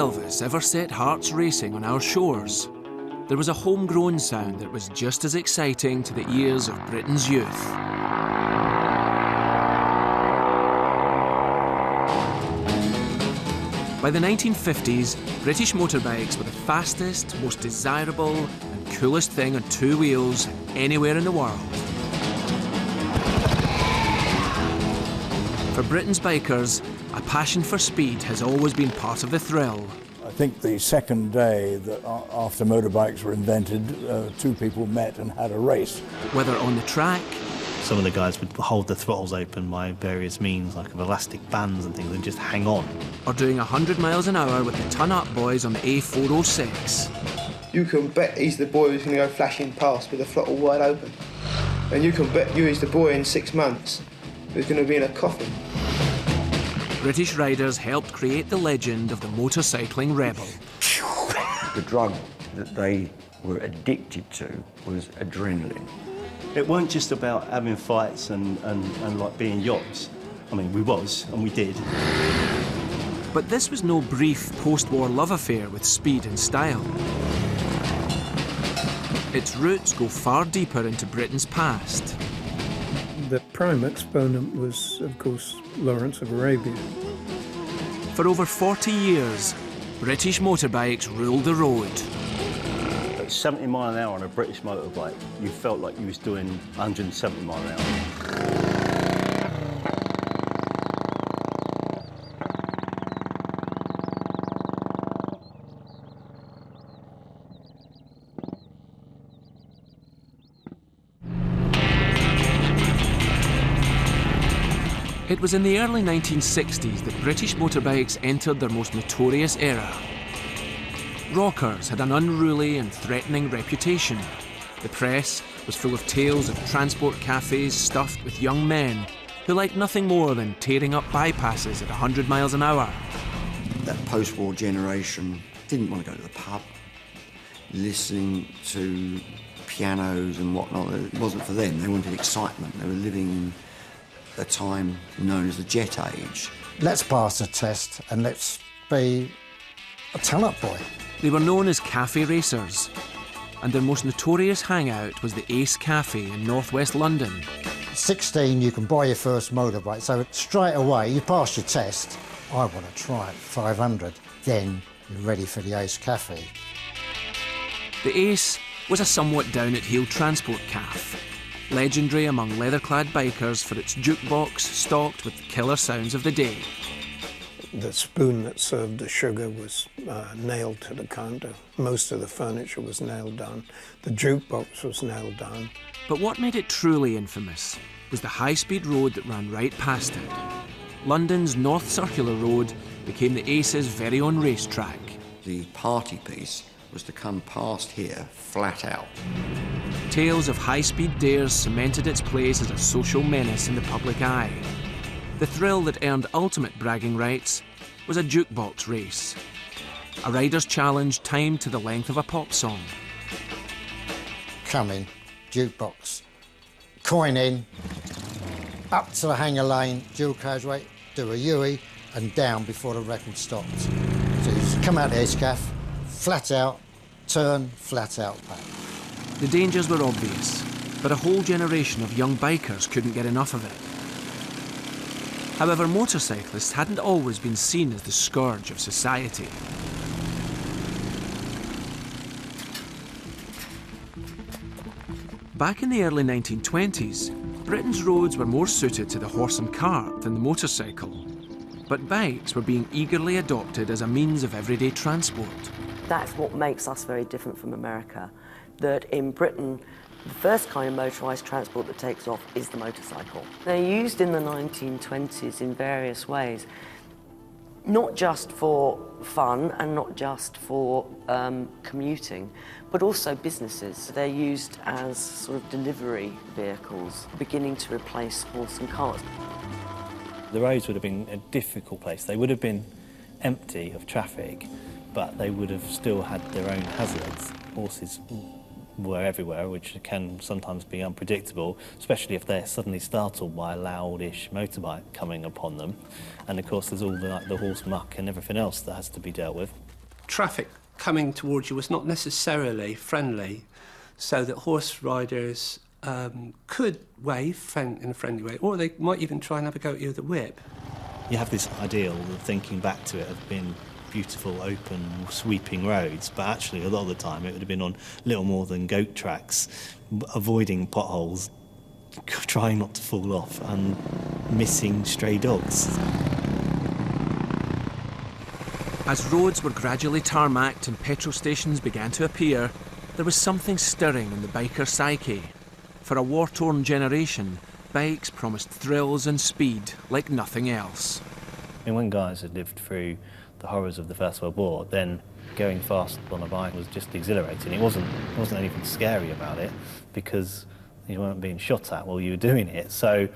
Elvis ever set hearts racing on our shores, there was a homegrown sound that was just as exciting to the ears of Britain's youth. By the 1950s, British motorbikes were the fastest, most desirable and coolest thing on two wheels anywhere in the world. For Britain's bikers, a passion for speed has always been part of the thrill. I think the second day that after motorbikes were invented, two people met and had a race. Whether on the track, some of the guys would hold the throttles open by various means, like of elastic bands and things, and just hang on. or doing 100 miles an hour with the ton-up boys on the A406. You can bet he's the boy who's going to go flashing past with the throttle wide open. And you can bet he's the boy in 6 months who's going to be in a coffin. British riders helped create the legend of the motorcycling rebel. The drug that they were addicted to was adrenaline. It weren't just about having fights and like being yachts. I mean, we was, and we did. But this was no brief post-war love affair with speed and style. Its roots go far deeper into Britain's past. The prime exponent was, of course, Lawrence of Arabia. For over 40 years, British motorbikes ruled the road. At 70 mile an hour on a British motorbike, you felt like you was doing 170 mile an hour. It was in the early 1960s that British motorbikes entered their most notorious era. Rockers had an unruly and threatening reputation. The press was full of tales of transport cafes stuffed with young men who liked nothing more than tearing up bypasses at 100 miles an hour. That post-war generation didn't want to go to the pub, listening to pianos and whatnot. It wasn't for them. They wanted excitement. They were living in a time known as the jet age. Let's pass the test and let's be a ton-up boy. They were known as cafe racers, and their most notorious hangout was the Ace Cafe in northwest London. 16, you can buy your first motorbike, so straight away you pass your test. I want to try it, 500. Then you're ready for the Ace Cafe. The Ace was a somewhat down-at-heel transport cafe, legendary among leather-clad bikers for its jukebox stocked with the killer sounds of the day. The spoon that served the sugar was nailed to the counter. Most of the furniture was nailed down. The jukebox was nailed down. But what made it truly infamous was the high-speed road that ran right past it. London's North Circular Road became the Ace's very own racetrack. The party piece was to come past here flat out. Tales of high-speed dares cemented its place as a social menace in the public eye. The thrill that earned ultimate bragging rights was a jukebox race. A rider's challenge timed to the length of a pop song. Come in, jukebox, coin in, up to the hanger lane, dual carriageway, do a U-E and down before the record stopped. So you just come out the Ace Cafe, flat out, turn, flat out back. The dangers were obvious, but a whole generation of young bikers couldn't get enough of it. However, motorcyclists hadn't always been seen as the scourge of society. Back in the early 1920s, Britain's roads were more suited to the horse and cart than the motorcycle. But bikes were being eagerly adopted as a means of everyday transport. That's what makes us very different from America, that in Britain, the first kind of motorised transport that takes off is the motorcycle. They're used in the 1920s in various ways, not just for fun and not just for commuting, but also businesses. They're used as sort of delivery vehicles, beginning to replace horse and cart. The roads would have been a difficult place. They would have been empty of traffic, but they would have still had their own hazards. Horses were everywhere, which can sometimes be unpredictable, especially if they're suddenly startled by a loudish motorbike coming upon them. And of course there's all the horse muck and everything else that has to be dealt with. traffic coming towards you was not necessarily friendly, so that horse riders could wave in a friendly way, or they might even try and have a go at you with a whip. You have this ideal of thinking back to it of being beautiful, open, sweeping roads, but actually a lot of the time it would have been on little more than goat tracks, avoiding potholes, trying not to fall off, and missing stray dogs. As roads were gradually tarmacked and petrol stations began to appear, there was something stirring in the biker psyche. For a war-torn generation, bikes promised thrills and speed like nothing else. I mean, when guys had lived through the horrors of the First World War, then going fast on a bike was just exhilarating. It wasn't anything scary about it, because you weren't being shot at while you were doing it. So,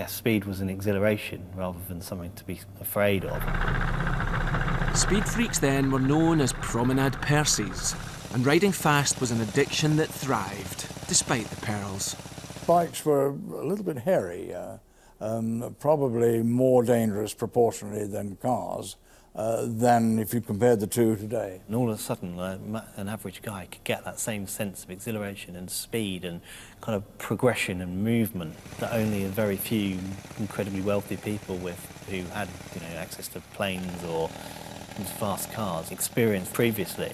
speed was an exhilaration rather than something to be afraid of. Speed freaks then were known as promenade Percies, and riding fast was an addiction that thrived, despite the perils. Bikes were a little bit hairy, probably more dangerous proportionally than cars, than if you compared the two today. And all of a sudden, an average guy could get that same sense of exhilaration and speed and kind of progression and movement that only a very few incredibly wealthy people who had access to planes or fast cars experienced previously.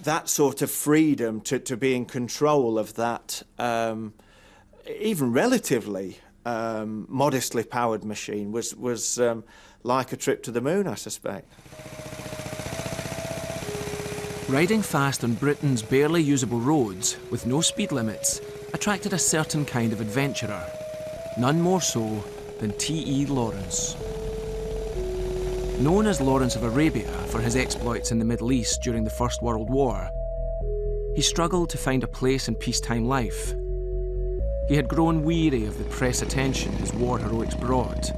That sort of freedom to be in control of that, even relatively modestly powered machine was like a trip to the moon, I suspect. Riding fast on Britain's barely usable roads, with no speed limits, attracted a certain kind of adventurer. None more so than T.E. Lawrence. Known as Lawrence of Arabia for his exploits in the Middle East during the First World War, he struggled to find a place in peacetime life. He had grown weary of the press attention his war heroics brought.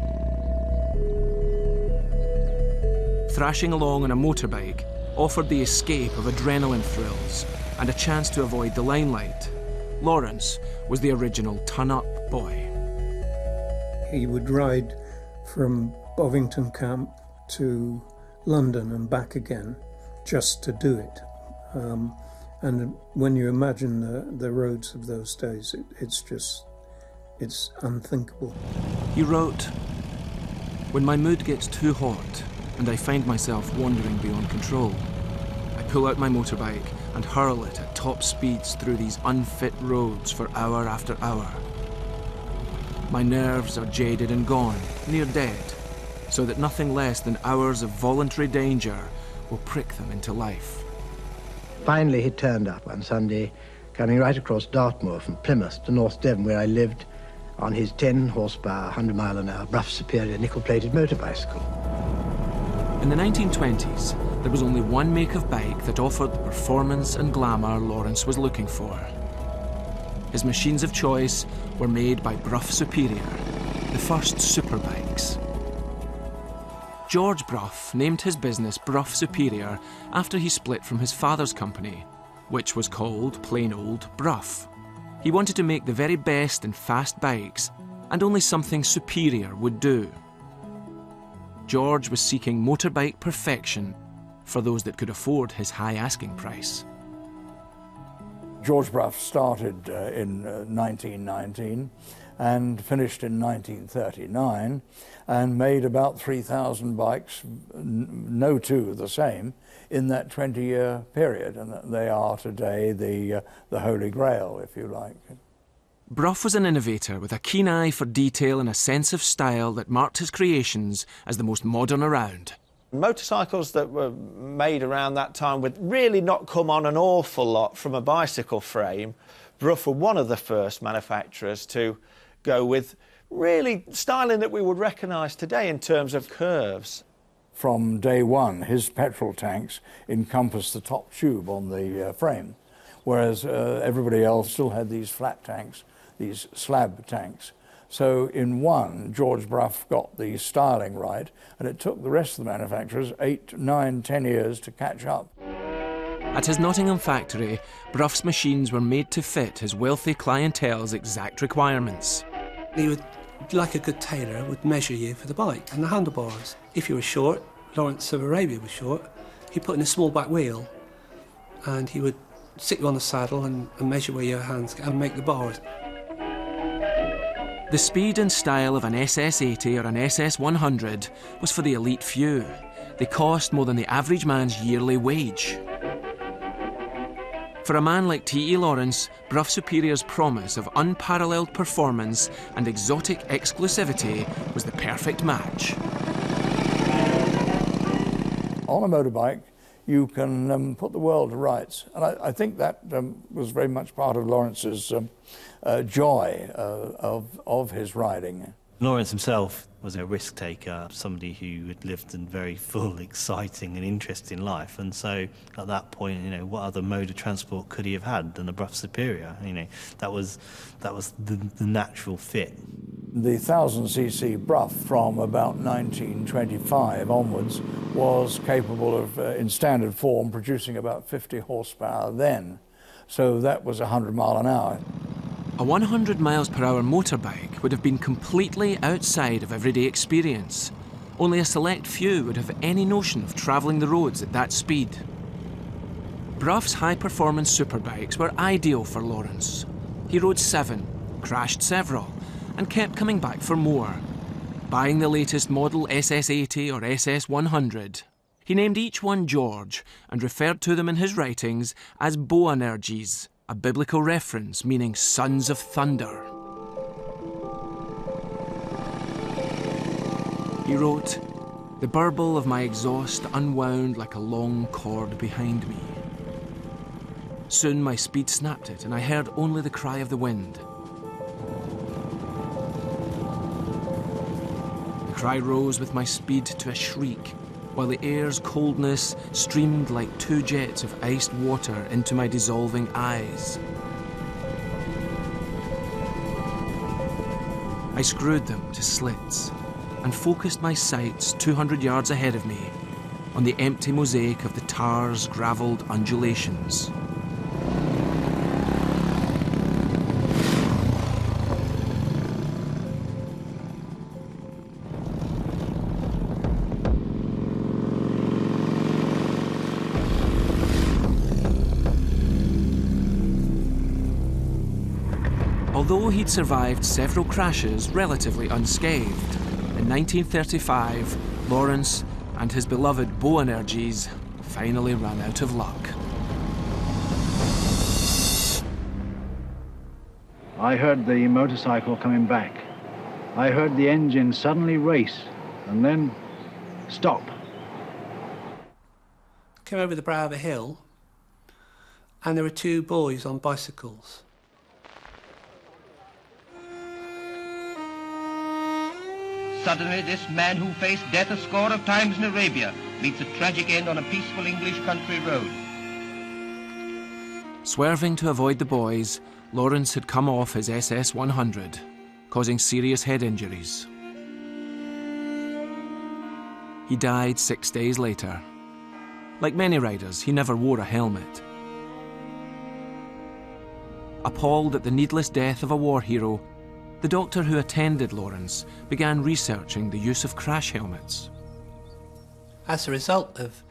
Thrashing along on a motorbike offered the escape of adrenaline thrills and a chance to avoid the limelight. Lawrence was the original ton-up boy. He would ride from Bovington Camp to London and back again just to do it. And when you imagine the roads of those days, it's unthinkable. He wrote, "When my mood gets too hot and I find myself wandering beyond control, I pull out my motorbike and hurl it at top speeds through these unfit roads for hour after hour. My nerves are jaded and gone, near dead, so that nothing less than hours of voluntary danger will prick them into life." Finally, he turned up one Sunday, coming right across Dartmoor from Plymouth to North Devon, where I lived, on his 10-horsepower, 100-mile-an-hour Brough Superior nickel-plated motor bicycle. In the 1920s, there was only one make of bike that offered the performance and glamour Lawrence was looking for. His machines of choice were made by Brough Superior, the first superbikes. George Brough named his business Brough Superior after he split from his father's company, which was called plain old Brough. He wanted to make the very best in fast bikes, and only something superior would do. George was seeking motorbike perfection for those that could afford his high asking price. George Brough started in 1919 and finished in 1939 and made about 3,000 bikes, no two the same, in that 20-year period. And they are today the Holy Grail, if you like. Brough was an innovator with a keen eye for detail and a sense of style that marked his creations as the most modern around. Motorcycles that were made around that time would really not come on an awful lot from a bicycle frame. Brough were one of the first manufacturers to go with really styling that we would recognise today in terms of curves. From day one, his petrol tanks encompassed the top tube on the frame, whereas everybody else still had these flat tanks, these slab tanks. So in one, George Brough got the styling right, and it took the rest of the manufacturers 8, 9, 10 years to catch up. At his Nottingham factory, Brough's machines were made to fit his wealthy clientele's exact requirements. He would, like a good tailor, would measure you for the bike and the handlebars. If you were short, Lawrence of Arabia was short, He put in a small back wheel, and he would sit you on the saddle and measure where your hands and make the bars. The speed and style of an SS-80 or an SS-100 was for the elite few. They cost more than the average man's yearly wage. For a man like T.E. Lawrence, Brough Superior's promise of unparalleled performance and exotic exclusivity was the perfect match. On a motorbike, you can put the world to rights. And I think that was very much part of Lawrence's joy of his riding. Lawrence himself was a risk taker, somebody who had lived a very full, exciting and interesting life. And so at that point, you know, what other mode of transport could he have had than a Brough Superior? You know, that was the natural fit. The 1000cc Brough from about 1925 onwards was capable of, in standard form, producing about 50 horsepower then. So that was 100 miles an hour. A 100 miles per hour motorbike would have been completely outside of everyday experience. Only a select few would have any notion of travelling the roads at that speed. Brough's high-performance superbikes were ideal for Lawrence. He rode 7, crashed several, and kept coming back for more, buying the latest model SS-80 or SS-100. He named each one George and referred to them in his writings as Boanerges, a biblical reference meaning sons of thunder. He wrote, "The burble of my exhaust unwound like a long cord behind me. Soon my speed snapped it and I heard only the cry of the wind. The cry rose with my speed to a shriek, while the air's coldness streamed like 2 jets of iced water into my dissolving eyes. I screwed them to slits and focused my sights 200 yards ahead of me on the empty mosaic of the tar's gravelled undulations. Although he'd survived several crashes relatively unscathed, in 1935, Lawrence and his beloved Boanerges finally ran out of luck. I heard the motorcycle coming back. I heard the engine suddenly race and then stop. Came over the brow of a hill, and there were 2 boys on bicycles. Suddenly, this man who faced death a score of times in Arabia meets a tragic end on a peaceful English country road. Swerving to avoid the boys, Lawrence had come off his SS-100, causing serious head injuries. He died 6 days later. Like many riders, he never wore a helmet. Appalled at the needless death of a war hero, the doctor who attended Lawrence began researching the use of crash helmets. As a result of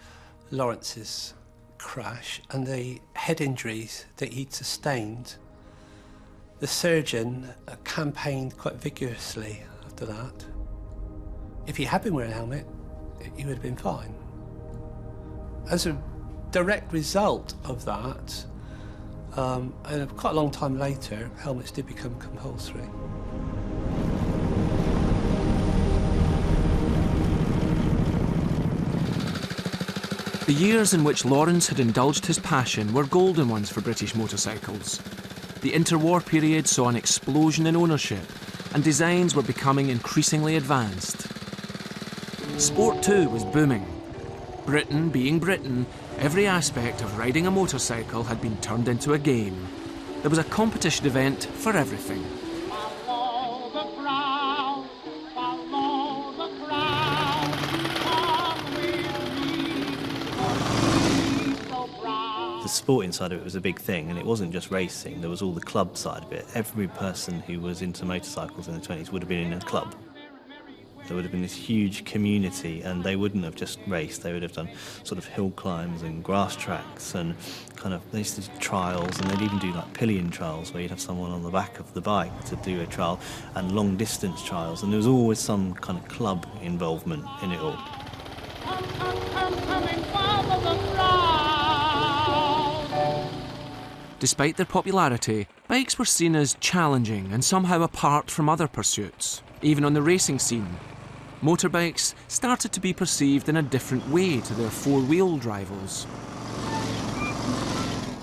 Lawrence's crash and the head injuries that he'd sustained, the surgeon campaigned quite vigorously after that. If he had been wearing a helmet, he would have been fine. As a direct result of that, and quite a long time later, helmets did become compulsory. The years in which Lawrence had indulged his passion were golden ones for British motorcycles. The interwar period saw an explosion in ownership, and designs were becoming increasingly advanced. Sport too was booming. Britain being Britain, every aspect of riding a motorcycle had been turned into a game. There was a competition event for everything. The sporting side of it was a big thing, and it wasn't just racing, there was all the club side of it. Every person who was into motorcycles in the 20s would have been in a club. There would have been this huge community, and they wouldn't have just raced. They would have done sort of hill climbs and grass tracks and kind of, they used to do trials, and they'd even do like pillion trials where you'd have someone on the back of the bike to do a trial, and long distance trials, and there was always some kind of club involvement in it all. Despite their popularity, bikes were seen as challenging and somehow apart from other pursuits, even on the racing scene. Motorbikes started to be perceived in a different way to their four-wheeled rivals.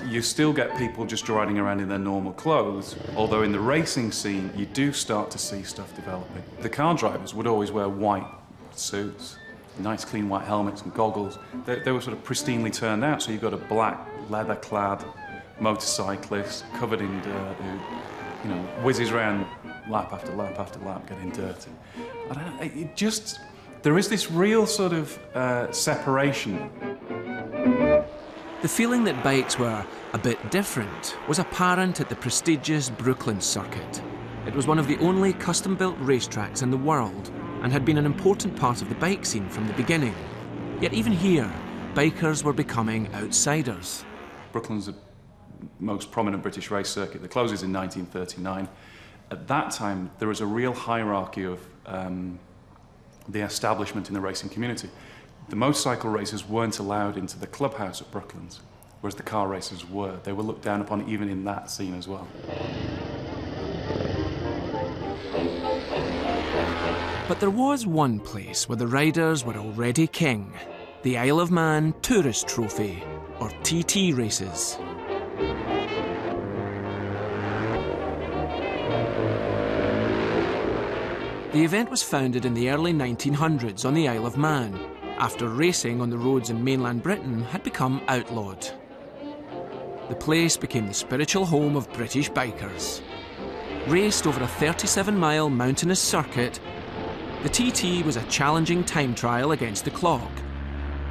You still get people just riding around in their normal clothes, although in the racing scene you do start to see stuff developing. The car drivers would always wear white suits, nice clean white helmets and goggles. They were sort of pristinely turned out, so you've got a black, leather-clad motorcyclist covered in dirt who, you know, whizzes around lap after lap after lap getting dirty. I don't know, it just, there is this real sort of separation. The feeling that bikes were a bit different was apparent at the prestigious Brooklyn circuit. It was one of the only custom-built racetracks in the world and had been an important part of the bike scene from the beginning. Yet even here, bikers were becoming outsiders. Brooklyn's the most prominent British race circuit that closes in 1939. At that time, there was a real hierarchy of the establishment in the racing community. The motorcycle racers weren't allowed into the clubhouse at Brooklands, whereas the car racers were. They were looked down upon even in that scene as well. But there was one place where the riders were already king, the Isle of Man Tourist Trophy, or TT races. The event was founded in the early 1900s on the Isle of Man, after racing on the roads in mainland Britain had become outlawed. The place became the spiritual home of British bikers. Raced over a 37-mile mountainous circuit, the TT was a challenging time trial against the clock,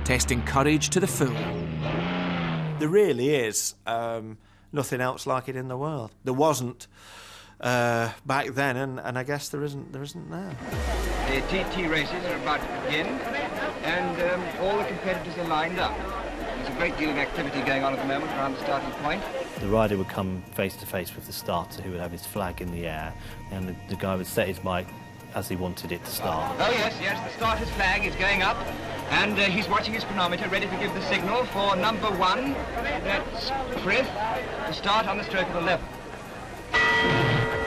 testing courage to the full. There really is nothing else like it in the world. There wasn't back then, and I guess there isn't now. The TT races are about to begin, and all the competitors are lined up. There's a great deal of activity going on at the moment around the starting point. The rider would come face to face with the starter, who would have his flag in the air, and the guy would set his bike as he wanted it to start. Oh yes, the starter's flag is going up, and he's watching his chronometer, ready to give the signal for number 1, that's Frith, to start on the stroke of 11.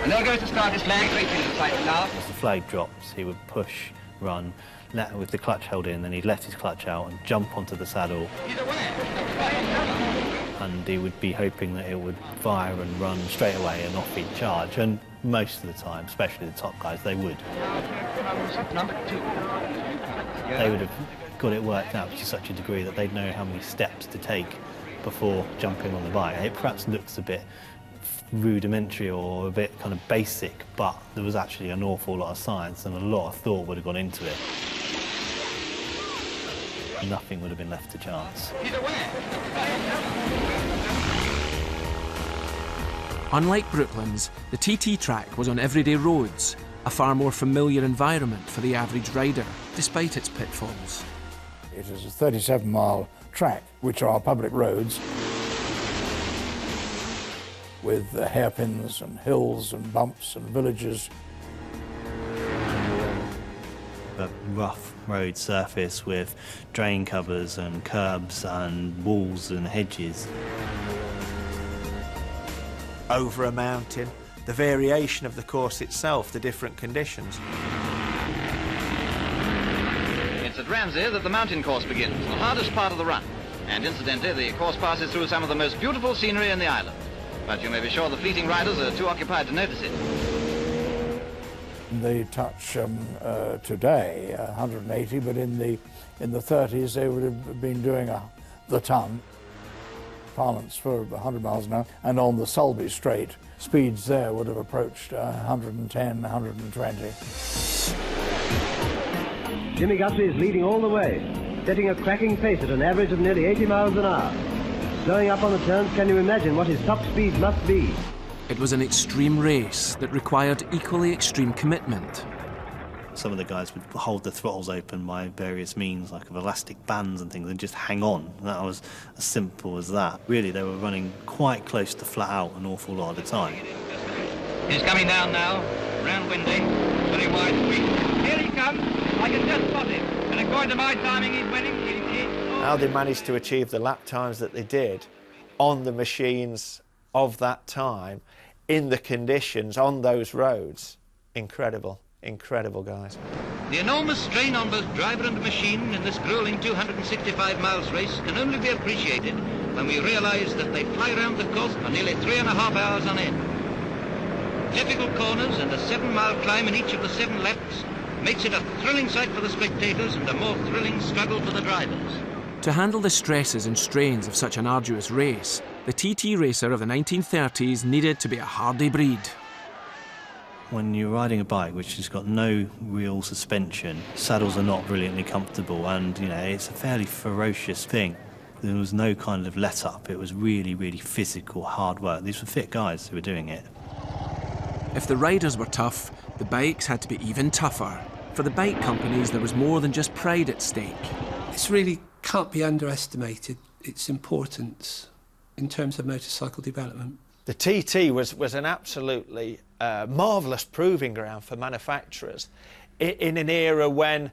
And there goes the starter's flag, great into sight now. As the flag drops, he would push, run, with the clutch held in, then he'd let his clutch out and jump onto the saddle. He's away. And he would be hoping that it would fire and run straight away and off he'd charge. And most of the time, especially the top guys, they would. Number 2. They would have got it worked out to such a degree that they'd know how many steps to take before jumping on the bike. It perhaps looks a bit rudimentary or a bit kind of basic, but there was actually an awful lot of science and a lot of thought would have gone into it. Nothing would have been left to chance. Unlike Brooklands, the TT track was on everyday roads, a far more familiar environment for the average rider, despite its pitfalls. It is a 37-mile track, which are public roads, with hairpins and hills and bumps and villages. A rough road surface with drain covers and curbs and walls and hedges. Over a mountain, the variation of the course itself, the different conditions. It's at Ramsey that the mountain course begins, the hardest part of the run. And incidentally, the course passes through some of the most beautiful scenery in the island. But you may be sure the fleeting riders are too occupied to notice it. They touch today 180, but in the 30s they would have been doing the ton, parlance for 100 miles an hour, and on the Sulby Strait, speeds there would have approached 110, 120. Jimmy Guthrie is leading all the way, setting a cracking pace at an average of nearly 80 miles an hour. Slowing up on the turns, can you imagine what his top speed must be? It was an extreme race that required equally extreme commitment. Some of the guys would hold the throttles open by various means, like of elastic bands and things, and just hang on. And that was as simple as that. Really, they were running quite close to flat out an awful lot of the time. He's coming down now, round windy, very wide sweep. Here he comes, I can just spot him. And according to my timing, he's winning. How they managed to achieve the lap times that they did on the machines of that time, in the conditions, on those roads, incredible, incredible guys. The enormous strain on both driver and machine in this grueling 265 miles race can only be appreciated when we realise that they fly around the course for nearly 3.5 hours on end. Difficult corners and a 7-mile climb in each of the 7 laps makes it a thrilling sight for the spectators and a more thrilling struggle for the drivers. To handle the stresses and strains of such an arduous race, the TT racer of the 1930s needed to be a hardy breed. When you're riding a bike which has got no real suspension, saddles are not brilliantly comfortable, and it's a fairly ferocious thing. There was no kind of let up. It was really, really physical, hard work. These were fit guys who were doing it. If the riders were tough, the bikes had to be even tougher. For the bike companies, there was more than just pride at stake. This really can't be underestimated, its importance in terms of motorcycle development. The TT was an absolutely marvellous proving ground for manufacturers in an era when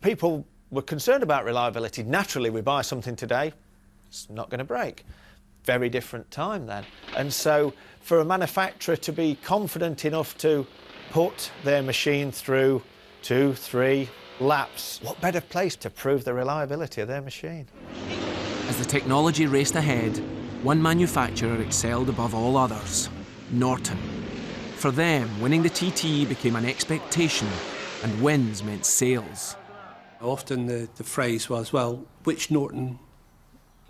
people were concerned about reliability. Naturally, we buy something today, it's not going to break. Very different time then. And so for a manufacturer to be confident enough to put their machine through 2, 3 laps, what better place to prove the reliability of their machine? As the technology raced ahead, one manufacturer excelled above all others: Norton. For them, winning the TT became an expectation, and wins meant sales. Often the phrase was, well, which Norton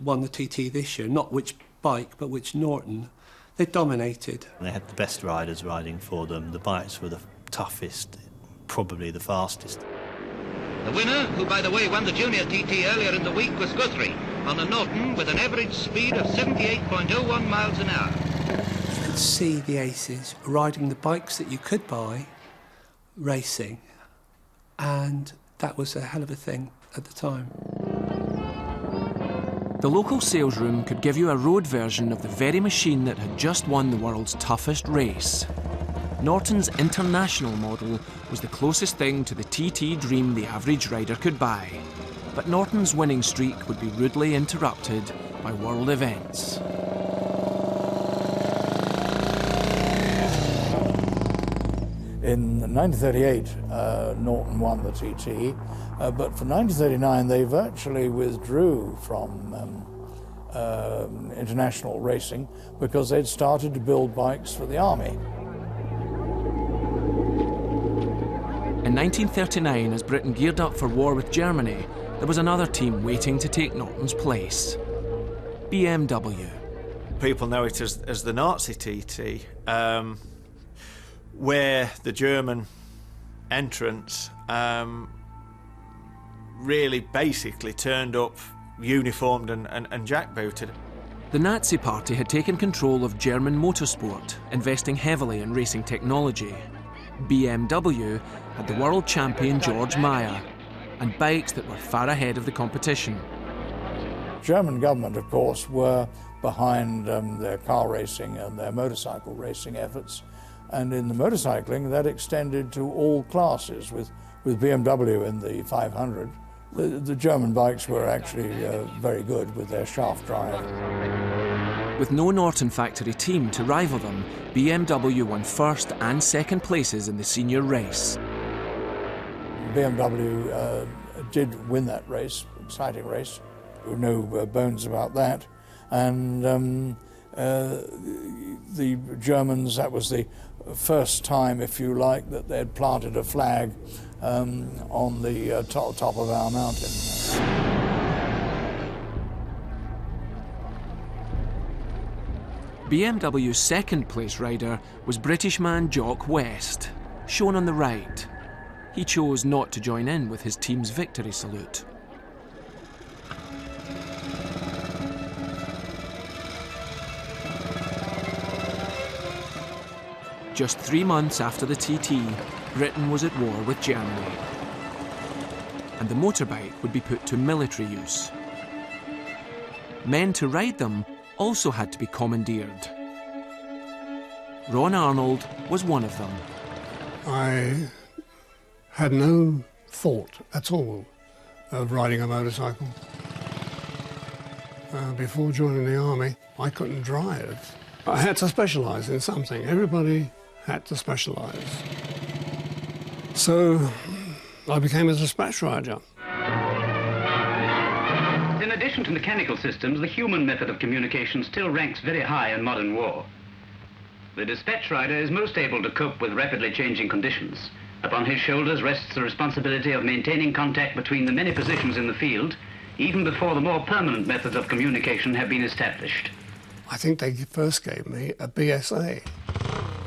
won the TT this year? Not which bike, but which Norton. They dominated. They had the best riders riding for them. The bikes were the toughest, probably the fastest. The winner, who by the way won the Junior TT earlier in the week, was Guthrie on a Norton with an average speed of 78.01 miles an hour. You could see the aces riding the bikes that you could buy, racing, and that was a hell of a thing at the time. The local sales room could give you a road version of the very machine that had just won the world's toughest race. Norton's International model was the closest thing to the TT dream the average rider could buy. But Norton's winning streak would be rudely interrupted by world events. In 1938, Norton won the TT, but for 1939 they virtually withdrew from international racing because they'd started to build bikes for the army. In 1939, as Britain geared up for war with Germany, there was another team waiting to take Norton's place: BMW. People know it as the Nazi TT, where the German entrants really basically turned up uniformed and jackbooted. The Nazi Party had taken control of German motorsport, investing heavily in racing technology. BMW had the world champion George Meyer, and bikes that were far ahead of the competition. German government, of course, were behind their car racing and their motorcycle racing efforts. And in the motorcycling, that extended to all classes. With BMW in the 500, the German bikes were actually very good with their shaft drive. With no Norton factory team to rival them, BMW won first and second places in the senior race. BMW did win that race, exciting race, no bones about that. And the Germans, that was the first time, if you like, that they'd planted a flag on the top of our mountain. BMW's second place rider was British man Jock West, shown on the right. He chose not to join in with his team's victory salute. Just 3 months after the TT, Britain was at war with Germany, and the motorbike would be put to military use. Men to ride them also had to be commandeered. Ron Arnold was one of them. I had no thought at all of riding a motorcycle. Before joining the army, I couldn't drive. I had to specialise in something. Everybody had to specialise. So I became a dispatch rider. In addition to mechanical systems, the human method of communication still ranks very high in modern war. The dispatch rider is most able to cope with rapidly changing conditions. Upon his shoulders rests the responsibility of maintaining contact between the many positions in the field, even before the more permanent methods of communication have been established. I think they first gave me a BSA.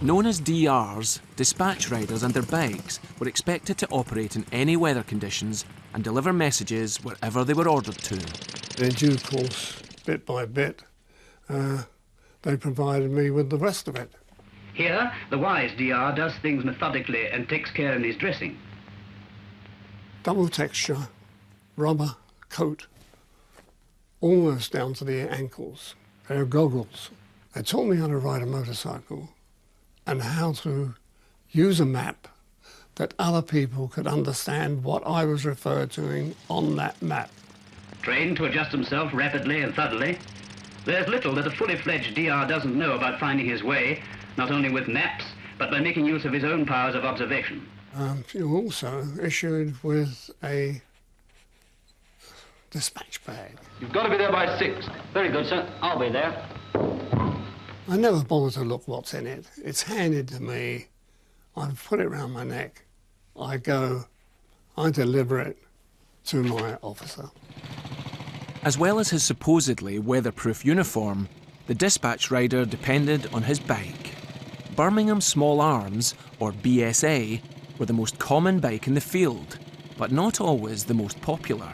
Known as DRs, dispatch riders and their bikes were expected to operate in any weather conditions and deliver messages wherever they were ordered to. In due course, bit by bit, they provided me with the rest of it. Here, the wise DR does things methodically and takes care in his dressing. Double texture, rubber coat, almost down to the ankles. Pair of goggles. They taught me how to ride a motorcycle and how to use a map that other people could understand what I was referred to on that map. Trained to adjust himself rapidly and thoroughly, there's little that a fully fledged DR doesn't know about finding his way, not only with maps, but by making use of his own powers of observation. You're also issued with a dispatch bag. You've got to be there by 6. Very good, sir. I'll be there. I never bother to look what's in it. It's handed to me. I put it round my neck. I go. I deliver it to my officer. As well as his supposedly weatherproof uniform, the dispatch rider depended on his bike. Birmingham Small Arms, or BSA, were the most common bike in the field, but not always the most popular.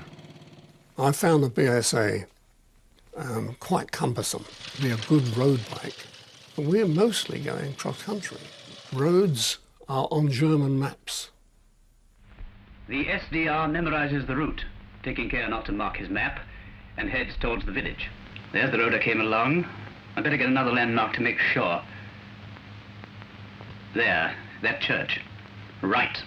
I found the BSA quite cumbersome. It'd be a good road bike. But we're mostly going cross-country. Roads are on German maps. The SDR memorises the route, taking care not to mark his map, and heads towards the village. There's the road I came along. I'd better get another landmark to make sure. There, that church. Right.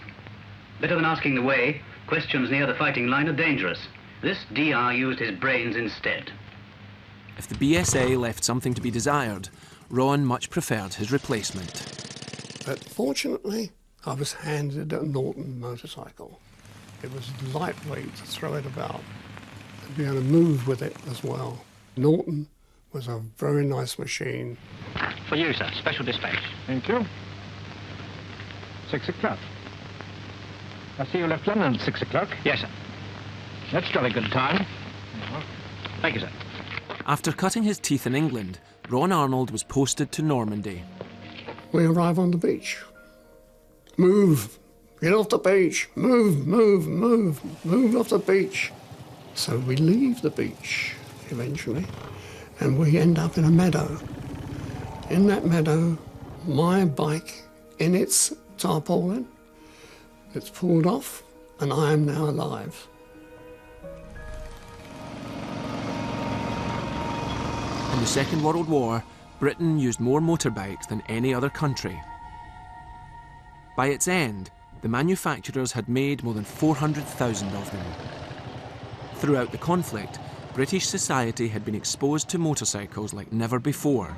Better than asking the way. Questions near the fighting line are dangerous. This DR used his brains instead. If the BSA left something to be desired, Ron much preferred his replacement. But fortunately, I was handed a Norton motorcycle. It was lightweight to throw it about and be able to move with it as well. Norton was a very nice machine. For you, sir. Special dispatch. Thank you. 6 o'clock. I see you left London at 6 o'clock. Yes, sir. That's jolly good time. Thank you, sir. After cutting his teeth in England, Ron Arnold was posted to Normandy. We arrive on the beach. Move. Get off the beach. Move, move, move. Move off the beach. So we leave the beach eventually, and we end up in a meadow. In that meadow, my bike in its tarpaulin, it's pulled off, and I am now alive. In the Second World War, Britain used more motorbikes than any other country. By its end, the manufacturers had made more than 400,000 of them. Throughout the conflict, British society had been exposed to motorcycles like never before.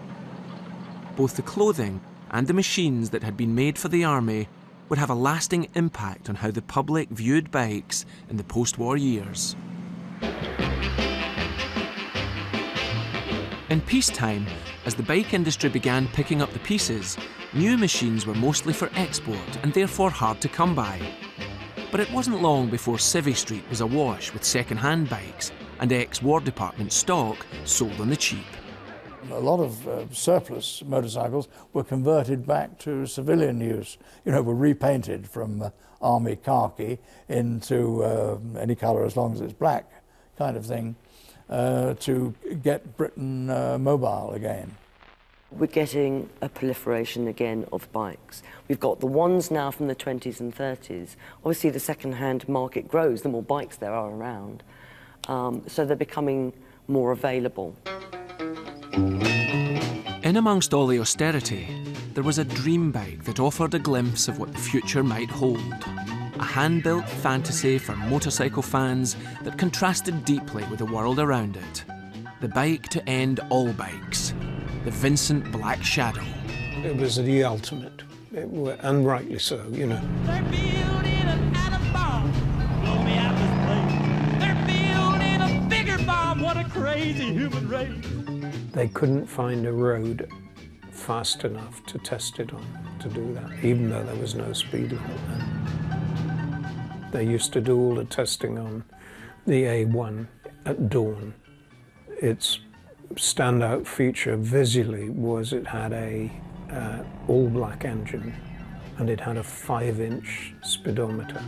Both the clothing and the machines that had been made for the army would have a lasting impact on how the public viewed bikes in the post-war years. In peacetime, as the bike industry began picking up the pieces, new machines were mostly for export and therefore hard to come by. But it wasn't long before Civvy Street was awash with second-hand bikes and ex-War Department stock sold on the cheap. A lot of surplus motorcycles were converted back to civilian use. You know, were repainted from army khaki into any colour as long as it's black kind of thing to get Britain mobile again. We're getting a proliferation again of bikes. We've got the ones now from the 20s and 30s. Obviously, the second-hand market grows, the more bikes there are around. So they're becoming more available. In amongst all the austerity, there was a dream bike that offered a glimpse of what the future might hold. A hand-built fantasy for motorcycle fans that contrasted deeply with the world around it. The bike to end all bikes. The Vincent Black Shadow. It was the ultimate, and rightly so, you know. They're building an atom bomb. Blow me out this place. They're building a bigger bomb. What a crazy human race. They couldn't find a road fast enough to test it on, to do that, even though there was no speed limit then. They used to do all the testing on the A1 at dawn. Its standout feature visually was it had a all-black engine and it had a 5-inch speedometer.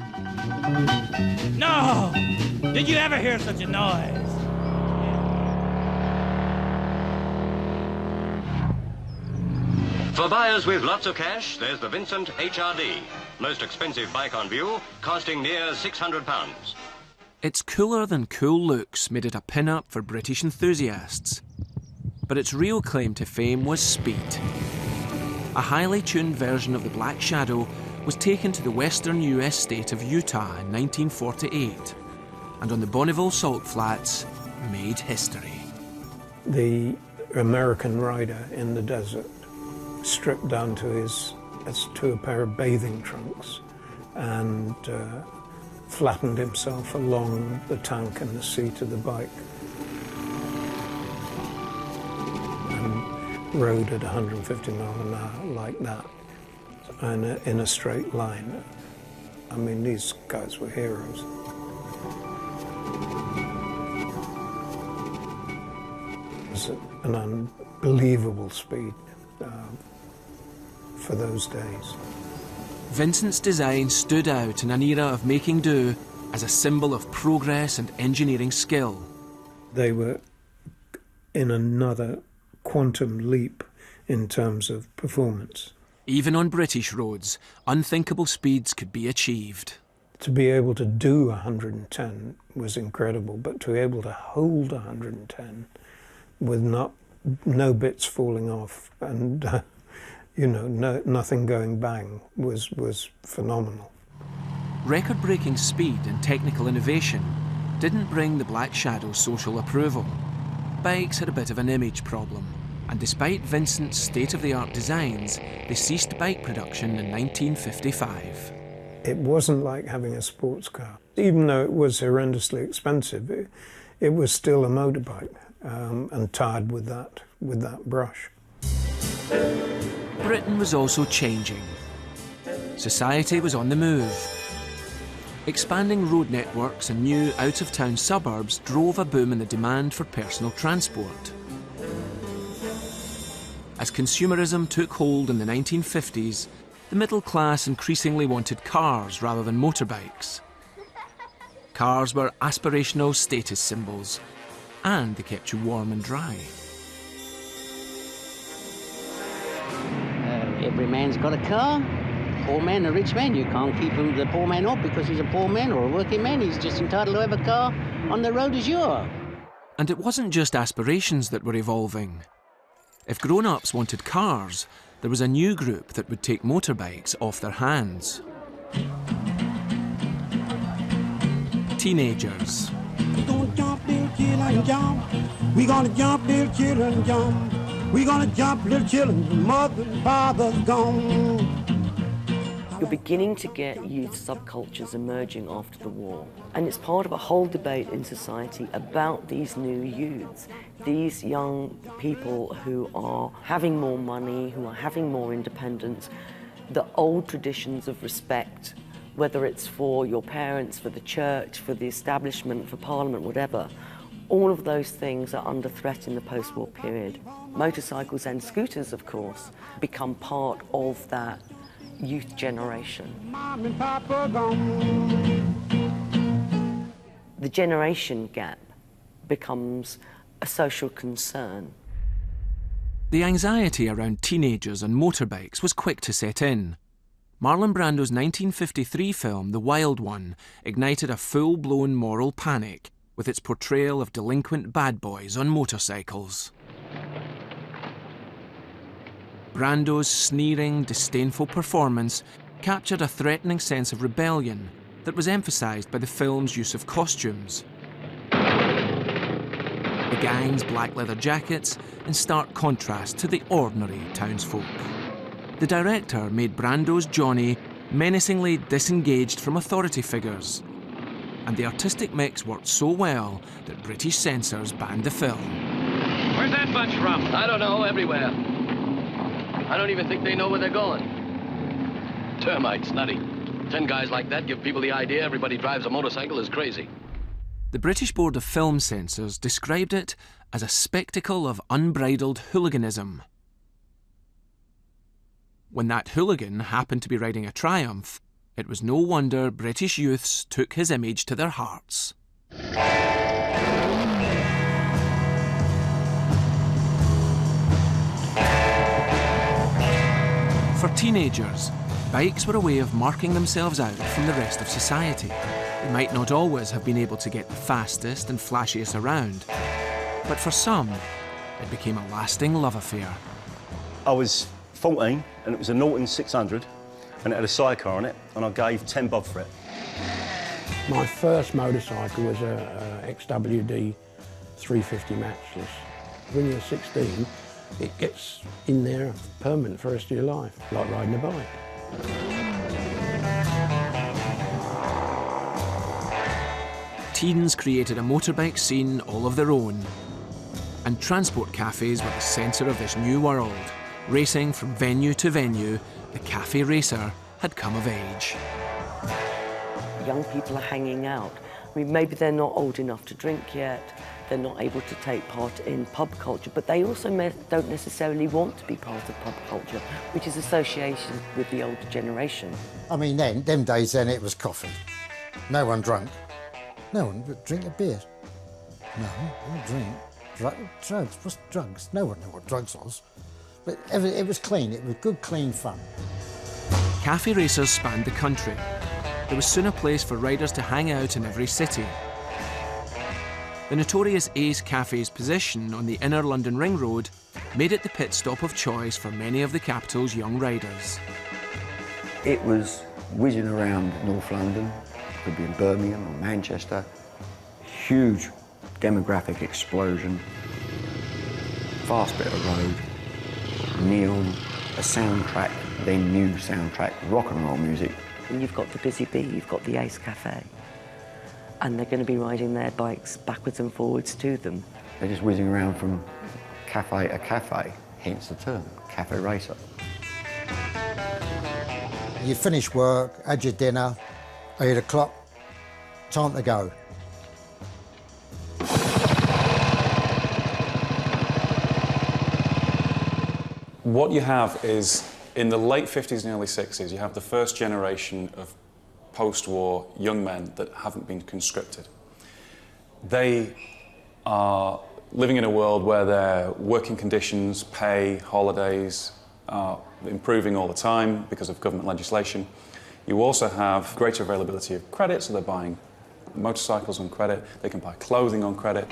No! Did you ever hear such a noise? For buyers with lots of cash, there's the Vincent HRD. Most expensive bike on view, costing near £600. Its cooler than cool looks made it a pin-up for British enthusiasts. But its real claim to fame was speed. A highly tuned version of the Black Shadow was taken to the western US state of Utah in 1948, and on the Bonneville Salt Flats made history. The American rider in the desert, stripped down to a pair of bathing trunks, and flattened himself along the tank and the seat of the bike and rode at 150 miles an hour like that, and in a straight line. I mean, these guys were heroes. It was an unbelievable speed for those days. Vincent's design stood out in an era of making do as a symbol of progress and engineering skill. They were in another quantum leap in terms of performance. Even on British roads, unthinkable speeds could be achieved. To be able to do 110 was incredible, but to be able to hold 110 with no bits falling off and nothing going bang was phenomenal. Record-breaking speed and technical innovation didn't bring the Black Shadow social approval. Bikes had a bit of an image problem, and despite Vincent's state-of-the-art designs, they ceased bike production in 1955. It wasn't like having a sports car. Even though it was horrendously expensive, it was still a motorbike, and tarred with that brush. Britain was also changing. Society was on the move. Expanding road networks and new out-of-town suburbs drove a boom in the demand for personal transport. As consumerism took hold in the 1950s, the middle class increasingly wanted cars rather than motorbikes. Cars were aspirational status symbols, and they kept you warm and dry. Every man's got a car. Poor man, a rich man, you can't keep the poor man off because he's a poor man or a working man. He's just entitled to have a car on the road as you are. And it wasn't just aspirations that were evolving. If grown-ups wanted cars, there was a new group that would take motorbikes off their hands. Teenagers. We're gonna jump, little children, jump. We're gonna jump, little children, jump. We're gonna jump, little children, mother and father's gone. You're beginning to get youth subcultures emerging after the war. And it's part of a whole debate in society about these new youths, these young people who are having more money, who are having more independence. The old traditions of respect, whether it's for your parents, for the church, for the establishment, for parliament, whatever, all of those things are under threat in the post-war period. Motorcycles and scooters, of course, become part of that youth generation. Mom and Papa gone. The generation gap becomes a social concern. The anxiety around teenagers and motorbikes was quick to set in. Marlon Brando's 1953 film, The Wild One, ignited a full-blown moral panic with its portrayal of delinquent bad boys on motorcycles. Brando's sneering, disdainful performance captured a threatening sense of rebellion that was emphasised by the film's use of costumes. The gang's black leather jackets in stark contrast to the ordinary townsfolk. The director made Brando's Johnny menacingly disengaged from authority figures, and the artistic mix worked so well that British censors banned the film. Where's that bunch from? I don't know, everywhere. I don't even think they know where they're going. Termites, nutty. 10 guys like that give people the idea everybody drives a motorcycle is crazy. The British Board of Film Censors described it as a spectacle of unbridled hooliganism. When that hooligan happened to be riding a Triumph, it was no wonder British youths took his image to their hearts. For teenagers, bikes were a way of marking themselves out from the rest of society. They might not always have been able to get the fastest and flashiest around, but for some, it became a lasting love affair. I was 14 and it was a Norton 600 and it had a sidecar on it and I gave 10 bob for it. My first motorcycle was a XWD 350 matchless. When you're 16, it gets in there permanent for the rest of your life, like riding a bike. Teens created a motorbike scene all of their own, and transport cafes were the centre of this new world. Racing from venue to venue, the cafe racer had come of age. Young people are hanging out. I mean, maybe they're not old enough to drink yet, they're not able to take part in pub culture, but they also don't necessarily want to be part of pub culture, which is associated with the older generation. I mean, them days then it was coffee. No one drank. No one would drink a beer. No, not drink. Drugs, what's drugs? No one knew what drugs was. But it was clean, it was good, clean fun. Cafe racers spanned the country. There was soon a place for riders to hang out in every city. The notorious Ace Cafe's position on the inner London Ring Road made it the pit stop of choice for many of the capital's young riders. It was whizzing around North London, could be in Birmingham or Manchester. Huge demographic explosion, fast bit of road, neon, a soundtrack, then new soundtrack, rock and roll music. And you've got the Busy Bee, you've got the Ace Cafe, and they're going to be riding their bikes backwards and forwards to them. They're just whizzing around from cafe to cafe, hence the term, cafe racer. You finish work, had your dinner, 8 o'clock, time to go. What you have is, in the late 50s and early 60s, you have the first generation of post-war young men that haven't been conscripted. They are living in a world where their working conditions, pay, holidays are improving all the time because of government legislation. You also have greater availability of credit, so they're buying motorcycles on credit, they can buy clothing on credit.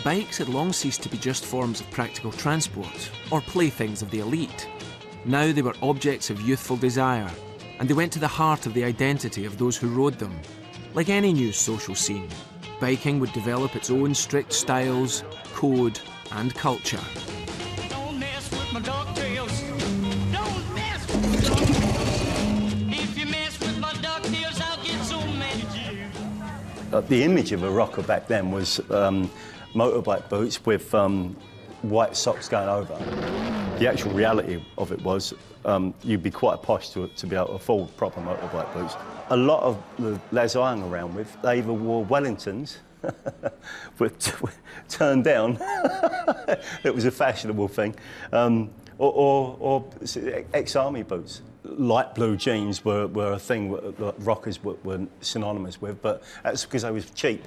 Bikes had long ceased to be just forms of practical transport or playthings of the elite. Now they were objects of youthful desire, and they went to the heart of the identity of those who rode them. Like any new social scene, biking would develop its own strict styles, code, and culture. Don't mess with my ducktails. Don't mess with my ducktails. If you mess with my ducktails, I'll get so mad at you. The image of a rocker back then was motorbike boots with white socks going over. The actual reality of it was you'd be quite posh to be able to afford proper motorbike boots. A lot of the lads I hung around with, they either wore Wellingtons, but turned down. It was a fashionable thing. Or ex-army boots. Light blue jeans were a thing that rockers were synonymous with, but that's because they was cheap.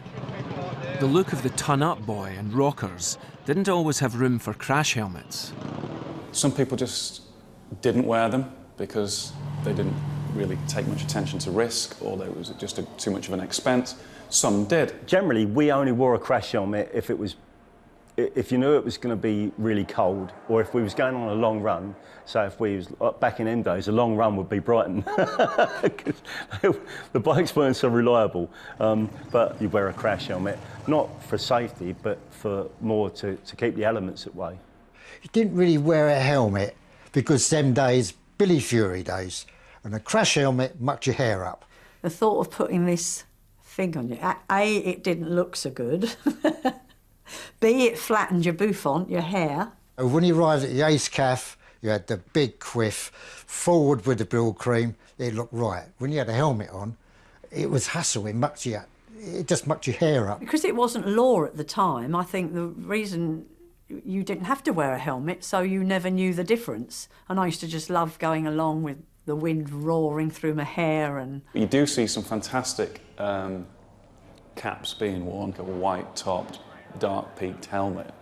The look of the ton-up boy and rockers didn't always have room for crash helmets. Some people just didn't wear them because they didn't really take much attention to risk, or there was just too much of an expense. Some did. Generally, we only wore a crash helmet if you knew it was going to be really cold, or if we was going on a long run. So if we was back in them days, a long run would be Brighton. The bikes weren't so reliable, but you wear a crash helmet, not for safety, but for more to keep the elements at bay. You didn't really wear a helmet because them days, Billy Fury days, and a crash helmet mucked your hair up. The thought of putting this thing on you, A, it didn't look so good. B, it flattened your bouffant, your hair. When you arrived at the Ace Caff, you had the big quiff, forward with the bill cream, it looked right. When you had a helmet on, it was hassle, it just mucked your hair up. Because it wasn't law at the time, I think the reason you didn't have to wear a helmet, so you never knew the difference. And I used to just love going along with the wind roaring through my hair. And you do see some fantastic caps being worn, a white-topped, dark-peaked helmet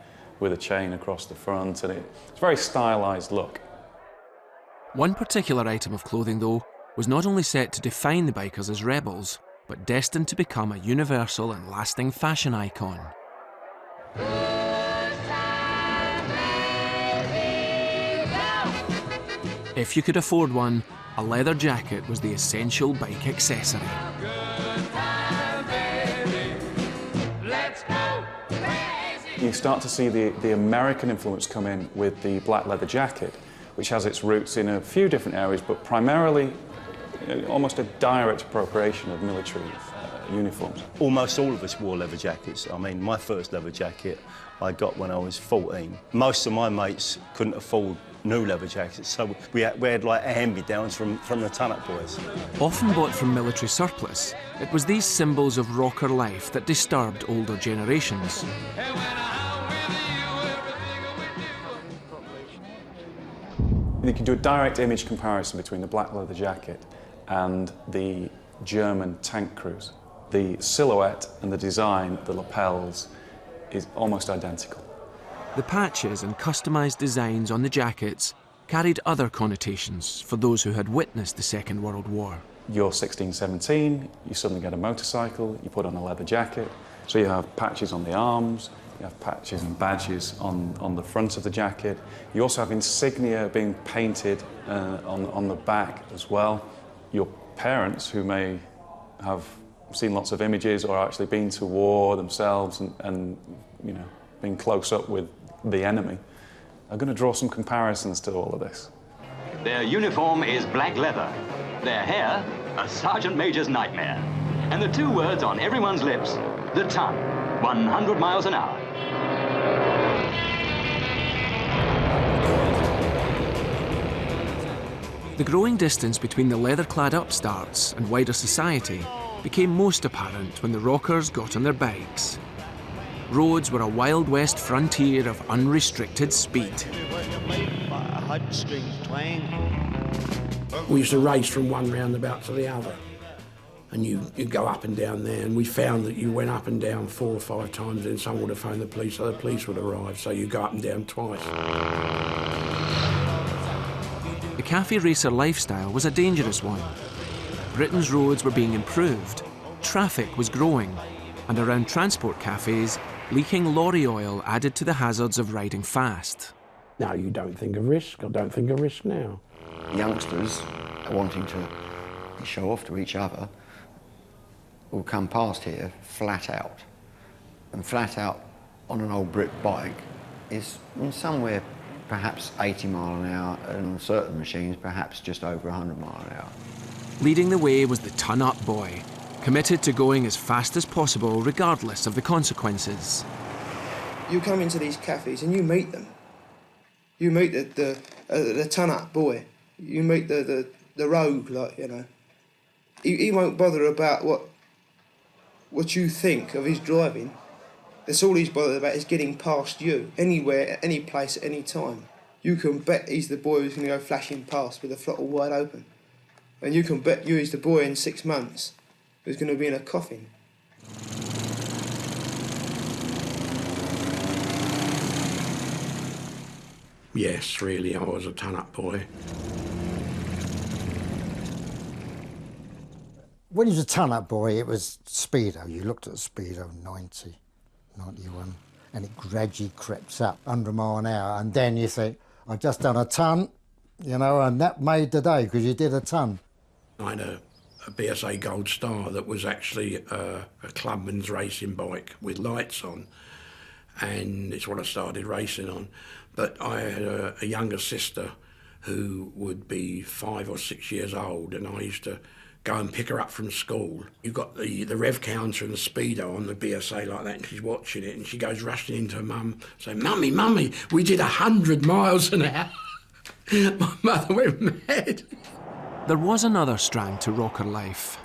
with a chain across the front, and it's a very stylised look. One particular item of clothing, though, was not only set to define the bikers as rebels, but destined to become a universal and lasting fashion icon. If you could afford one, a leather jacket was the essential bike accessory. You start to see the American influence come in with the black leather jacket, which has its roots in a few different areas, but primarily almost a direct appropriation of military uniforms. Almost all of us wore leather jackets. I mean, my first leather jacket I got when I was 14. Most of my mates couldn't afford new leather jackets, so we had like hand-me-downs from the ton-up boys. Often bought from military surplus, it was these symbols of rocker life that disturbed older generations. You can do a direct image comparison between the black leather jacket and the German tank crews. The silhouette and the design, the lapels, is almost identical. The patches and customised designs on the jackets carried other connotations for those who had witnessed the Second World War. You're 16, 17, you suddenly get a motorcycle, you put on a leather jacket, so you have patches on the arms, you have patches and badges on the front of the jacket. You also have insignia being painted on the back as well. Your parents, who may have seen lots of images or actually been to war themselves and you know, been close up with the enemy, are going to draw some comparisons to all of this. Their uniform is black leather. Their hair, a sergeant major's nightmare. And the two words on everyone's lips, the ton, 100 miles an hour. The growing distance between the leather-clad upstarts and wider society became most apparent when the rockers got on their bikes. Roads were a Wild West frontier of unrestricted speed. We used to race from one roundabout to the other, and you go up and down there, and we found that you went up and down 4 or 5 times, and someone would have phoned the police, so the police would arrive, so you go up and down twice. The cafe racer lifestyle was a dangerous one. Britain's roads were being improved, traffic was growing, and around transport cafes, leaking lorry oil added to the hazards of riding fast. Now you don't think of risk. I don't think of risk now. Youngsters wanting to show off to each other will come past here flat out. And flat out on an old brick bike is somewhere perhaps 80 mile an hour, and on certain machines perhaps just over 100 mile an hour. Leading the way was the ton-up boy, committed to going as fast as possible regardless of the consequences. You come into these cafes and you meet them. You meet the ton-up boy. You meet the rogue, like, you know. He won't bother about what you think of his driving. That's all he's bothered about, is getting past you, anywhere, at any place, at any time. You can bet he's the boy who's going to go flashing past with the throttle wide open. And you can bet he's the boy in 6 months who's going to be in a coffin. Yes, really, I was a ton-up boy. When you was a ton-up boy, it was Speedo. You looked at the Speedo 90, 91, and it gradually crept up 100 mile an hour, and then you think, I've just done a ton, you know, and that made the day because you did a ton. I had a BSA Gold Star that was actually a clubman's racing bike with lights on, and it's what I started racing on. But I had a younger sister who would be 5 or 6 years old, and I used to go and pick her up from school. You've got the rev counter and the speedo on the BSA like that, and she's watching it, and she goes rushing into her mum, saying, "Mummy, Mummy, we did 100 miles an hour." My mother went mad. There was another strand to rocker life.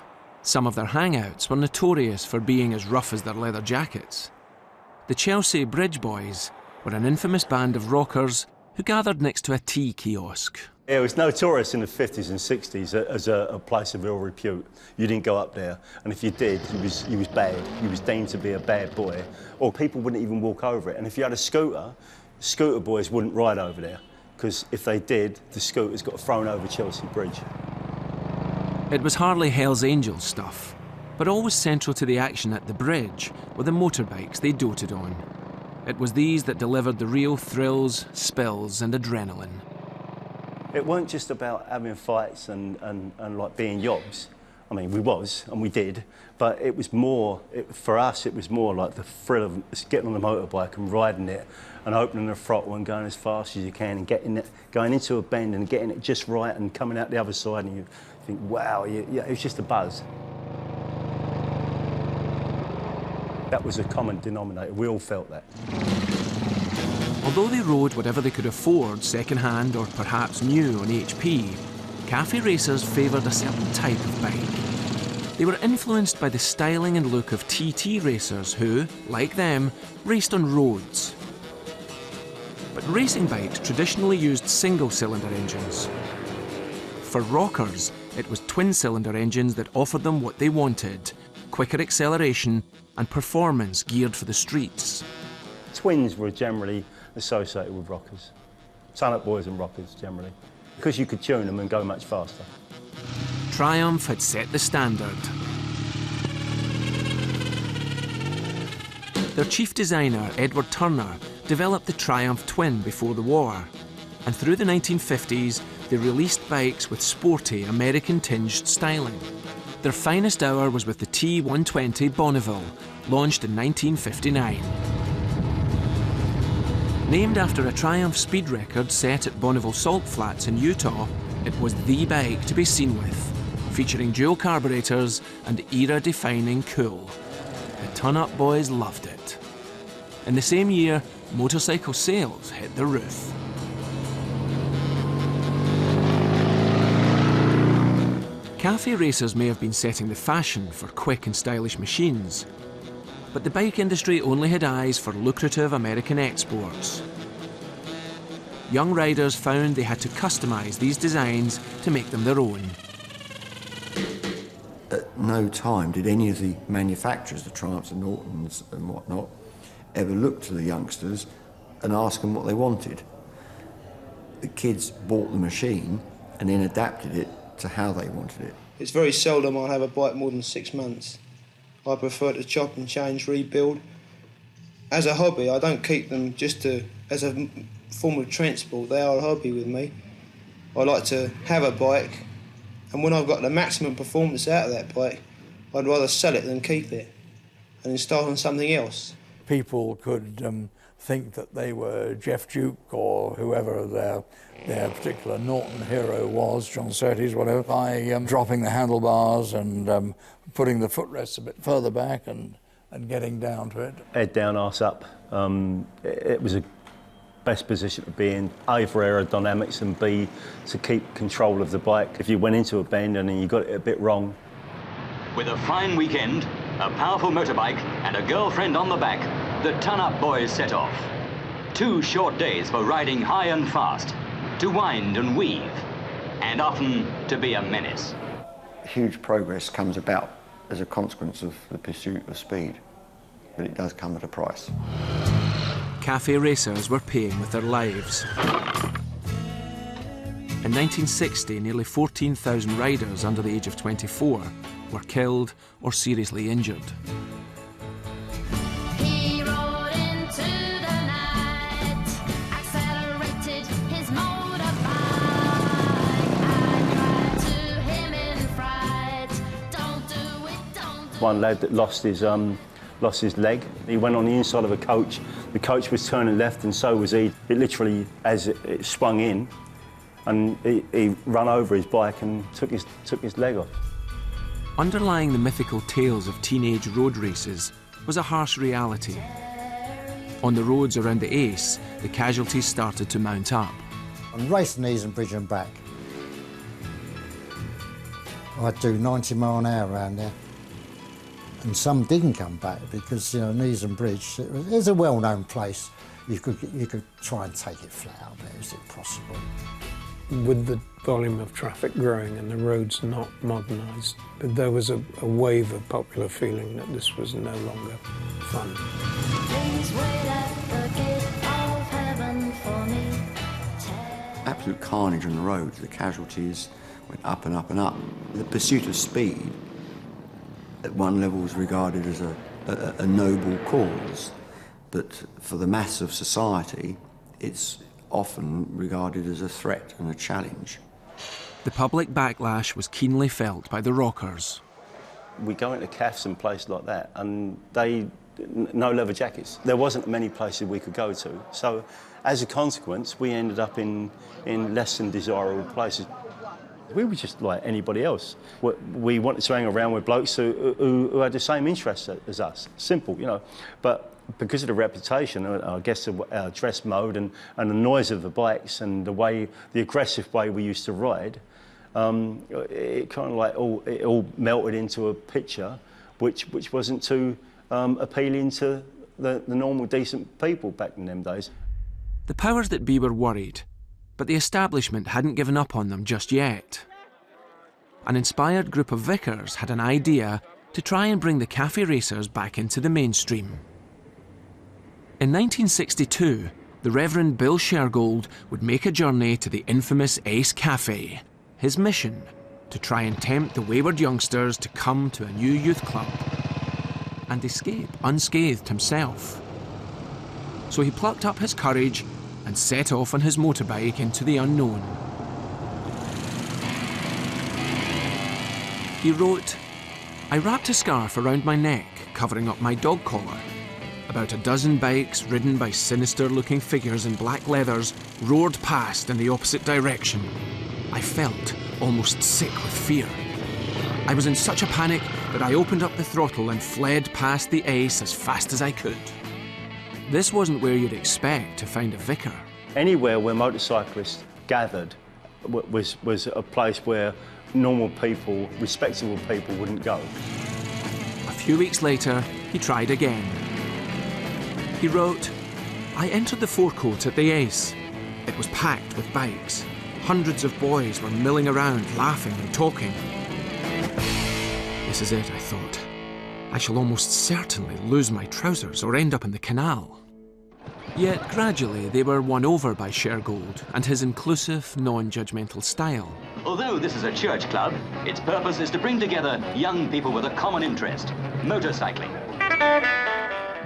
Some of their hangouts were notorious for being as rough as their leather jackets. The Chelsea Bridge Boys were an infamous band of rockers who gathered next to a tea kiosk. It was notorious in the 50s and 60s as a place of ill repute. You didn't go up there, and if you did, you was bad. You was deemed to be a bad boy, or people wouldn't even walk over it. And if you had a scooter boys wouldn't ride over there, because if they did, the scooters got thrown over Chelsea Bridge. It was hardly Hell's Angels stuff, but always central to the action at the bridge were the motorbikes they doted on. It was these that delivered the real thrills, spills and adrenaline. It weren't just about having fights and like being yobs. I mean, we was, and we did, but it was more, for us, it was more like the thrill of getting on the motorbike and riding it and opening the throttle and going as fast as you can and going into a bend and getting it just right and coming out the other side, and you think, wow, it was just a buzz. That was a common denominator. We all felt that. Although they rode whatever they could afford, second-hand or perhaps new on HP, cafe racers favoured a certain type of bike. They were influenced by the styling and look of TT racers who, like them, raced on roads. But racing bikes traditionally used single-cylinder engines. For rockers, it was twin-cylinder engines that offered them what they wanted: quicker acceleration and performance geared for the streets. Twins were generally associated with rockers. Ton-up boys and rockers, generally. Because you could tune them and go much faster. Triumph had set the standard. Their chief designer, Edward Turner, developed the Triumph Twin before the war. And through the 1950s, they released bikes with sporty, American-tinged styling. Their finest hour was with the T120 Bonneville, launched in 1959. Named after a Triumph speed record set at Bonneville Salt Flats in Utah, it was the bike to be seen with, featuring dual carburetors and era-defining cool. The ton-up boys loved it. In the same year, motorcycle sales hit the roof. Cafe racers may have been setting the fashion for quick and stylish machines, but the bike industry only had eyes for lucrative American exports. Young riders found they had to customise these designs to make them their own. At no time did any of the manufacturers, the Triumphs and Nortons and whatnot, ever look to the youngsters and ask them what they wanted. The kids bought the machine and then adapted it to how they wanted it. It's very seldom I have a bike more than 6 months. I prefer to chop and change, rebuild. As a hobby, I don't keep them just as a form of transport. They are a hobby with me. I like to have a bike, and when I've got the maximum performance out of that bike, I'd rather sell it than keep it and install on something else. People could think that they were Jeff Duke or whoever their particular Norton hero was, John Surtees, whatever, by dropping the handlebars and putting the footrests a bit further back and getting down to it. Head down, arse up. It was a best position to be in, A, for aerodynamics, and B, to keep control of the bike. If you went into a bend and then you got it a bit wrong. With a fine weekend, a powerful motorbike and a girlfriend on the back, the ton-up boys set off. 2 short days for riding high and fast, to wind and weave, and often to be a menace. Huge progress comes about as a consequence of the pursuit of speed, but it does come at a price. Cafe racers were paying with their lives. In 1960, nearly 14,000 riders under the age of 24 were killed or seriously injured. He rode into the night, accelerated his motorbike. I cried to him in fright, don't do it, don't. One lad that lost his leg. He went on the inside of a coach. The coach was turning left and so was he. It literally, as it swung in, and he ran over his bike and took his leg off. Underlying the mythical tales of teenage road races was a harsh reality. On the roads around the Ace, the casualties started to mount up. On racing Easonbridge and back, I'd do 90 mile an hour around there. And some didn't come back because, you know, Easonbridge, it's a well-known place. You could try and take it flat out there. Is it possible? With the volume of traffic growing and the roads not modernised, there was a wave of popular feeling that this was no longer fun. Please wait at the gate of heaven for me. Absolute carnage on the roads. The casualties went up and up and up. The pursuit of speed at one level was regarded as a noble cause, but for the mass of society, it's often regarded as a threat and a challenge. The public backlash was keenly felt by the rockers. We go into cafes and places like that, and no leather jackets. There wasn't many places we could go to, so as a consequence, we ended up in less than desirable places. We were just like anybody else. We wanted to hang around with blokes who had the same interests as us. Simple, you know. But because of the reputation, I guess our dress mode and the noise of the bikes and the aggressive way we used to ride, it kind of like it all melted into a picture which wasn't too appealing to the normal decent people back in them days. The powers that be were worried, but the establishment hadn't given up on them just yet. An inspired group of vicars had an idea to try and bring the cafe racers back into the mainstream. In 1962, the Reverend Bill Shergold would make a journey to the infamous Ace Cafe. His mission, to try and tempt the wayward youngsters to come to a new youth club and escape unscathed himself. So he plucked up his courage and set off on his motorbike into the unknown. He wrote, "I wrapped a scarf around my neck, covering up my dog collar. About a dozen bikes, ridden by sinister-looking figures in black leathers, roared past in the opposite direction. I felt almost sick with fear. I was in such a panic that I opened up the throttle and fled past the Ace as fast as I could." This wasn't where you'd expect to find a vicar. Anywhere where motorcyclists gathered was a place where normal people, respectable people wouldn't go. A few weeks later, he tried again. He wrote, "I entered the forecourt at the Ace. It was packed with bikes. Hundreds of boys were milling around, laughing and talking. This is it, I thought. I shall almost certainly lose my trousers or end up in the canal." Yet gradually they were won over by Shergold and his inclusive, non-judgmental style. Although this is a church club, its purpose is to bring together young people with a common interest, motorcycling.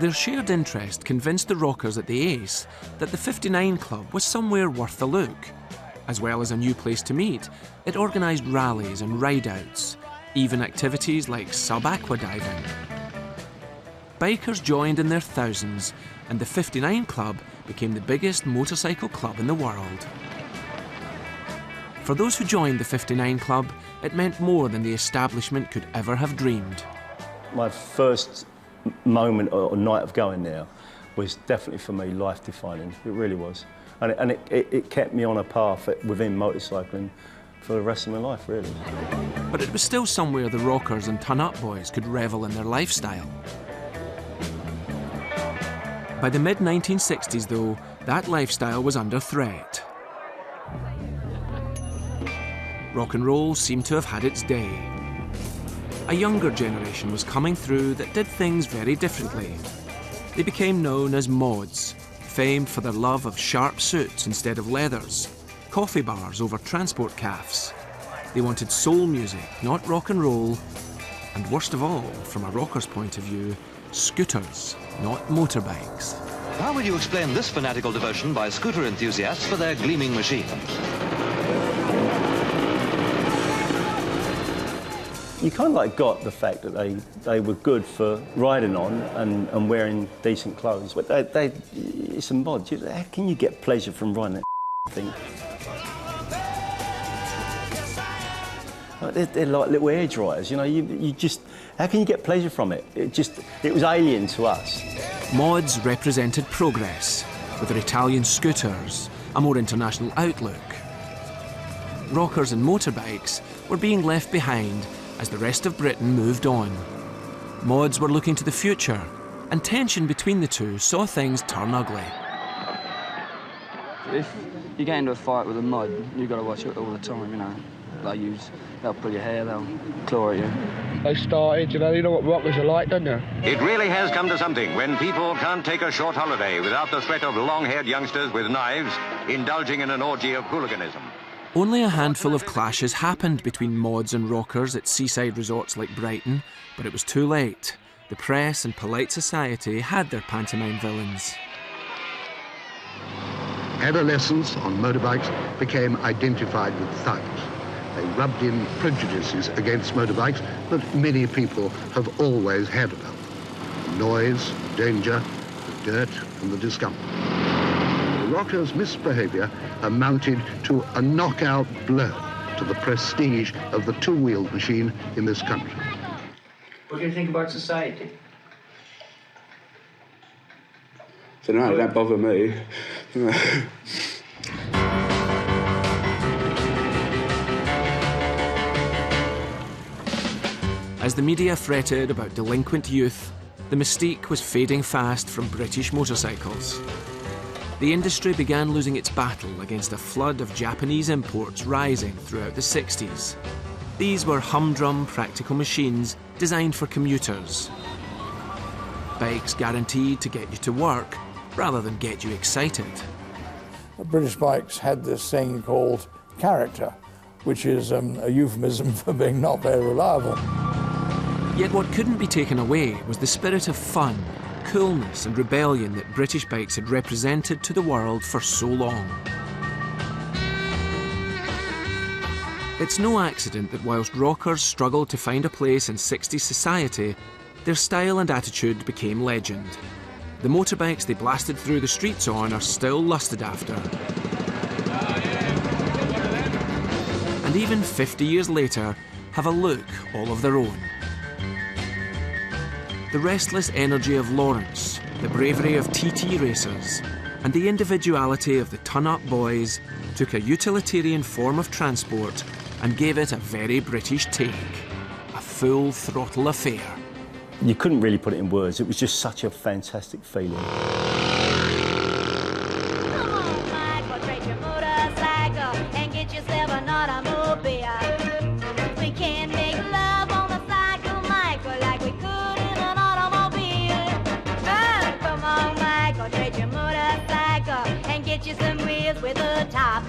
Their shared interest convinced the rockers at the Ace that the 59 Club was somewhere worth a look. As well as a new place to meet, it organised rallies and ride-outs, even activities like sub-aqua diving. Bikers joined in their thousands, and the 59 Club became the biggest motorcycle club in the world. For those who joined the 59 Club, it meant more than the establishment could ever have dreamed. My first moment or night of going there was definitely for me life-defining. It really was. And it kept me on a path within motorcycling for the rest of my life, really. But it was still somewhere the rockers and ton-up boys could revel in their lifestyle. By the mid-1960s, though, that lifestyle was under threat. Rock and roll seemed to have had its day. A younger generation was coming through that did things very differently. They became known as mods, famed for their love of sharp suits instead of leathers, coffee bars over transport cafes. They wanted soul music, not rock and roll. And worst of all, from a rocker's point of view, scooters, not motorbikes. How will you explain this fanatical devotion by scooter enthusiasts for their gleaming machine? You kind of like got the fact that they were good for riding on and wearing decent clothes, but it's a mod. How can you get pleasure from riding that thing? They're like little air dryers, you know. You just, how can you get pleasure from it? It was alien to us. Mods represented progress, with their Italian scooters, a more international outlook. Rockers and motorbikes were being left behind as the rest of Britain moved on. Mods were looking to the future, and tension between the two saw things turn ugly. If you get into a fight with a mod, you've got to watch it all the time, you know. They'll pull your hair, they'll claw at you. They started, you know what rockers are like, don't you? It really has come to something when people can't take a short holiday without the threat of long-haired youngsters with knives indulging in an orgy of hooliganism. Only a handful of clashes happened between mods and rockers at seaside resorts like Brighton, but it was too late. The press and polite society had their pantomime villains. Adolescents on motorbikes became identified with thugs. They rubbed in prejudices against motorbikes that many people have always had about them. The noise, danger, the dirt and the discomfort. The rockers' misbehaviour amounted to a knockout blow to the prestige of the two-wheeled machine in this country. What do you think about society? I don't know, that bother me. As the media fretted about delinquent youth, the mystique was fading fast from British motorcycles. The industry began losing its battle against a flood of Japanese imports rising throughout the 60s. These were humdrum practical machines designed for commuters. Bikes guaranteed to get you to work rather than get you excited. British bikes had this thing called character, which is a euphemism for being not very reliable. Yet what couldn't be taken away was the spirit of fun, coolness and rebellion that British bikes had represented to the world for so long. It's no accident that whilst rockers struggled to find a place in 60s society, their style and attitude became legend. The motorbikes they blasted through the streets on are still lusted after. And even 50 years later, have a look all of their own. The restless energy of Lawrence, the bravery of TT racers, and the individuality of the ton-up boys took a utilitarian form of transport and gave it a very British take, a full-throttle affair. You couldn't really put it in words, it was just such a fantastic feeling. Trade your motorcycle and get you some wheels with a top.